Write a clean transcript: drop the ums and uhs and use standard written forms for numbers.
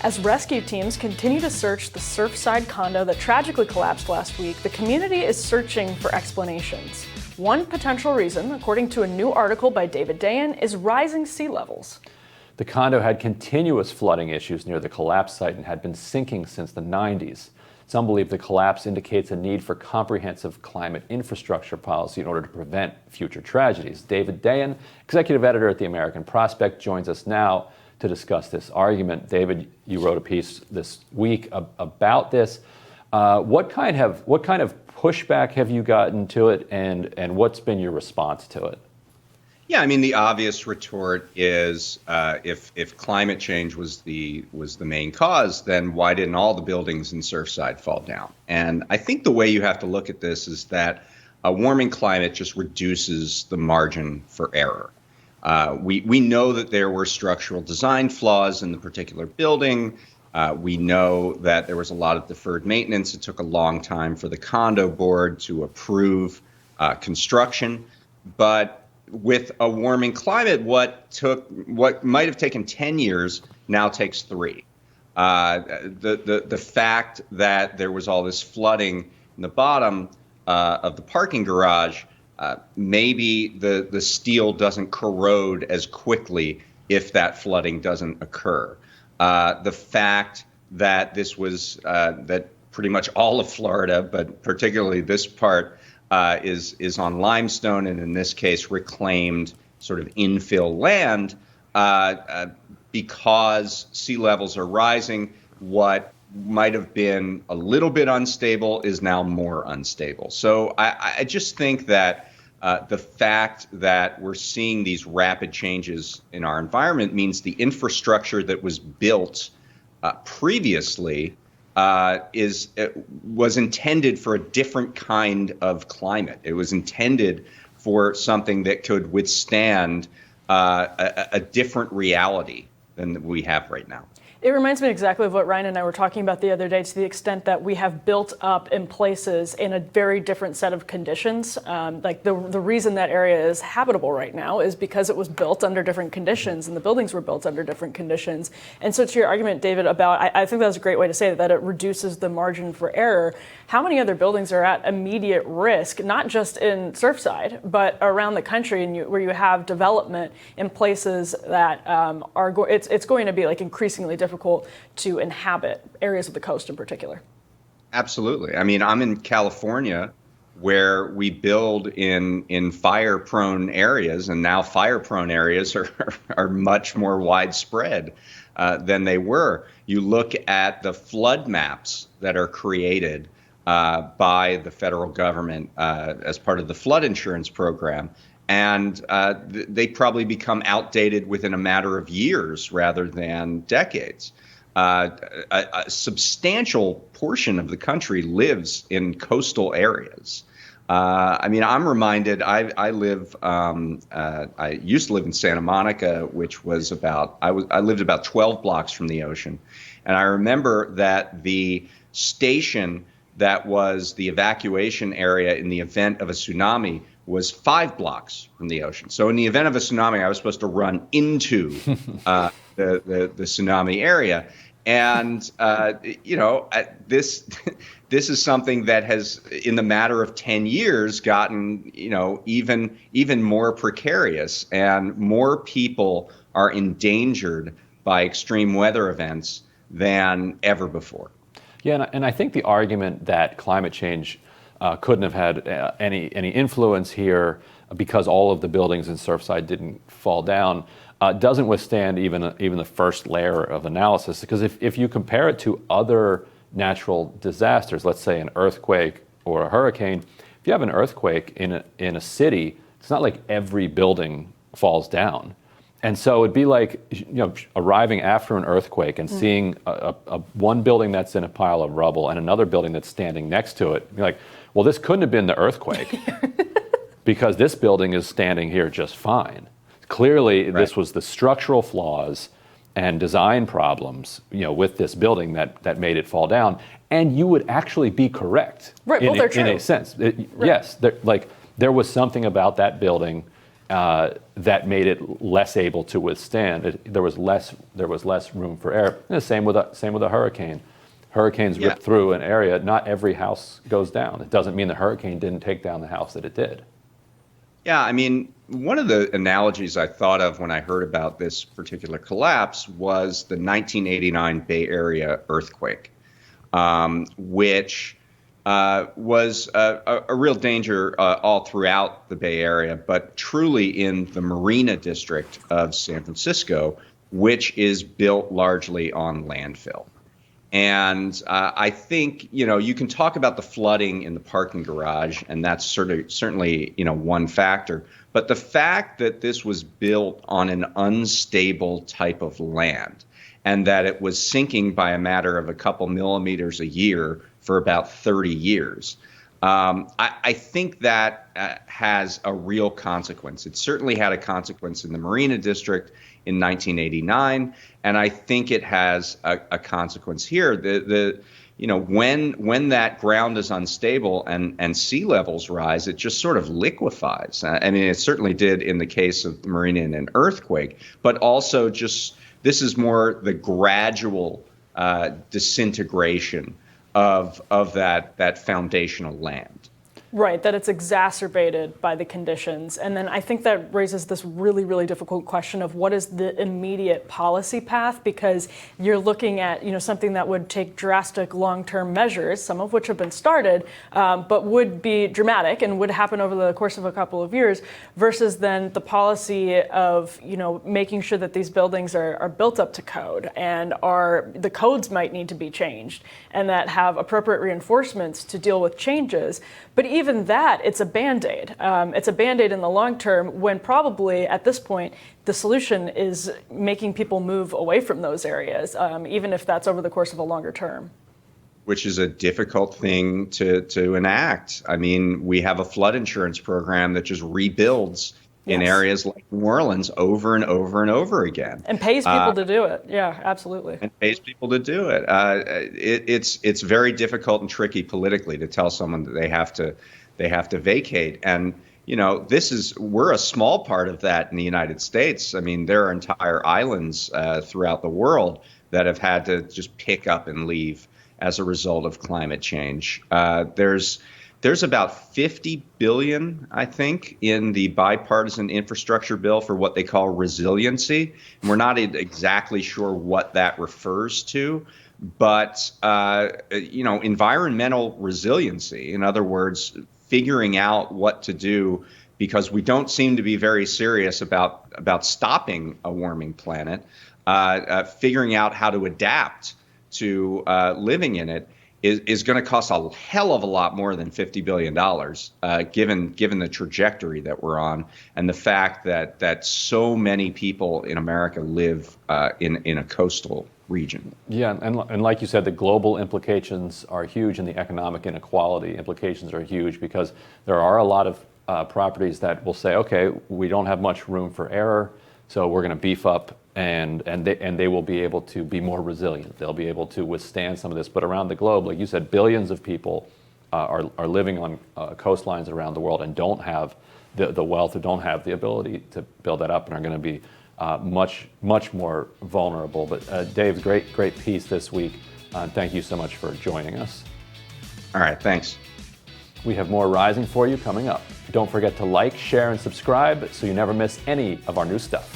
As rescue teams continue to search the Surfside condo that tragically collapsed last week, the community is searching for explanations. One potential reason, according to a new article by Dayen, is rising sea levels. The condo had continuous flooding issues near the collapse site and had been sinking since the 90s. Some believe the collapse indicates a need for comprehensive climate infrastructure policy in order to prevent future tragedies. Dayen, executive editor at the American Prospect, joins us now to discuss this argument. David, you wrote a piece this week about this. What kind of pushback have you gotten to it, and what's been your response to it? Yeah, I mean, the obvious retort is if climate change was the main cause, then why didn't all the buildings in Surfside fall down? And I think the way you have to look at this is that a warming climate just reduces the margin for error. We know that there were structural design flaws in the particular building. We know that there was a lot of deferred maintenance. It took a long time for the condo board to approve construction. But with a warming climate, what might have taken 10 years now takes 3. The fact that there was all this flooding in the bottom of the parking garage, maybe the steel doesn't corrode as quickly if that flooding doesn't occur. The fact that this was that pretty much all of Florida, but particularly this part, is on limestone, and in this case reclaimed sort of infill land, because sea levels are rising. What might have been a little bit unstable is now more unstable. So I just think that the fact that we're seeing these rapid changes in our environment means the infrastructure that was built previously was intended for a different kind of climate. It was intended for something that could withstand a different reality than we have right now. It reminds me exactly of what Ryan and I were talking about the other day, to the extent that we have built up in places in a very different set of conditions. Like the reason that area is habitable right now is because it was built under different conditions, and the buildings were built under different conditions. And so to your argument, David, about, I think that was a great way to say that it reduces the margin for error. How many other buildings are at immediate risk, not just in Surfside, but around the country, and where you have development in places that it's going to be like increasingly difficult to inhabit, areas of the coast in particular? Absolutely. I mean, I'm in California, where we build in fire-prone areas, and now fire-prone areas are much more widespread than they were. You look at the flood maps that are created by the federal government as part of the flood insurance program, and they probably become outdated within a matter of years rather than decades. A substantial portion of the country lives in coastal areas. I mean, I'm reminded. I used to live in Santa Monica, which was I lived about 12 blocks from the ocean, and I remember that the station that was the evacuation area in the event of a tsunami was 5 blocks from the ocean. So in the event of a tsunami, I was supposed to run into the tsunami area. And, this is something that has, in the matter of 10 years, gotten, even more precarious, and more people are endangered by extreme weather events than ever before. Yeah, and I think the argument that climate change couldn't have had any influence here because all of the buildings in Surfside didn't fall down doesn't withstand even the first layer of analysis. Because if you compare it to other natural disasters, let's say an earthquake or a hurricane, if you have an earthquake in a city, it's not like every building falls down. And so it'd be like, arriving after an earthquake and seeing one building that's in a pile of rubble and another building that's standing next to it. You're like, well, this couldn't have been the earthquake because this building is standing here just fine. Clearly, This was the structural flaws and design problems, with this building that made it fall down. And you would actually be correct, right? In a sense. Yes, there was something about that building that made it less able to withstand. There was less room for error. And the same with a hurricane. Hurricanes rip through an area. Not every house goes down. It doesn't mean the hurricane didn't take down the house that it did. Yeah, I mean, one of the analogies I thought of when I heard about this particular collapse was the 1989 Bay Area earthquake, which was a real danger all throughout the Bay Area, but truly in the Marina District of San Francisco, which is built largely on landfill. And I think, you can talk about the flooding in the parking garage, and that's certainly, one factor. But the fact that this was built on an unstable type of land and that it was sinking by a matter of a couple millimeters a year for about 30 years, I think that has a real consequence. It certainly had a consequence in the Marina District in 1989, and I think it has a consequence here. When that ground is unstable and sea levels rise, it just sort of liquefies. I mean, it certainly did in the case of the Marina in an earthquake, but also just this is more the gradual disintegration of that foundational land. Right, that it's exacerbated by the conditions. And then I think that raises this really, really difficult question of what is the immediate policy path, because you're looking at, something that would take drastic long-term measures, some of which have been started, but would be dramatic and would happen over the course of a couple of years, versus then the policy of, making sure that these buildings are built up to code and the codes might need to be changed and that have appropriate reinforcements to deal with changes. But even that, it's a Band-Aid. It's a Band-Aid in the long term, when probably at this point, the solution is making people move away from those areas, even if that's over the course of a longer term. Which is a difficult thing to enact. I mean, we have a flood insurance program that just rebuilds in areas like New Orleans over and over and over again. And pays people to do it. Yeah, absolutely. And pays people to do it. It's very difficult and tricky politically to tell someone that they have to vacate. And we're a small part of that in the United States. I mean, there are entire islands throughout the world that have had to just pick up and leave as a result of climate change. There's about $50 billion, I think, in the bipartisan infrastructure bill for what they call resiliency. And we're not exactly sure what that refers to, but environmental resiliency, in other words, figuring out what to do, because we don't seem to be very serious about stopping a warming planet, figuring out how to adapt to living in it is going to cost a hell of a lot more than $50 billion, given the trajectory that we're on and the fact that so many people in America live in a coastal region. Yeah, and like you said, the global implications are huge, and the economic inequality implications are huge, because there are a lot of properties that will say, okay, we don't have much room for error, so we're going to beef up, and they will be able to be more resilient. They'll be able to withstand some of this. But around the globe, like you said, billions of people are living on coastlines around the world and don't have the wealth, or don't have the ability to build that up, and are going to be much more vulnerable. But Dave, great piece this week. Thank you so much for joining us. All right, thanks. We have more Rising for you coming up. Don't forget to like, share, and subscribe so you never miss any of our new stuff.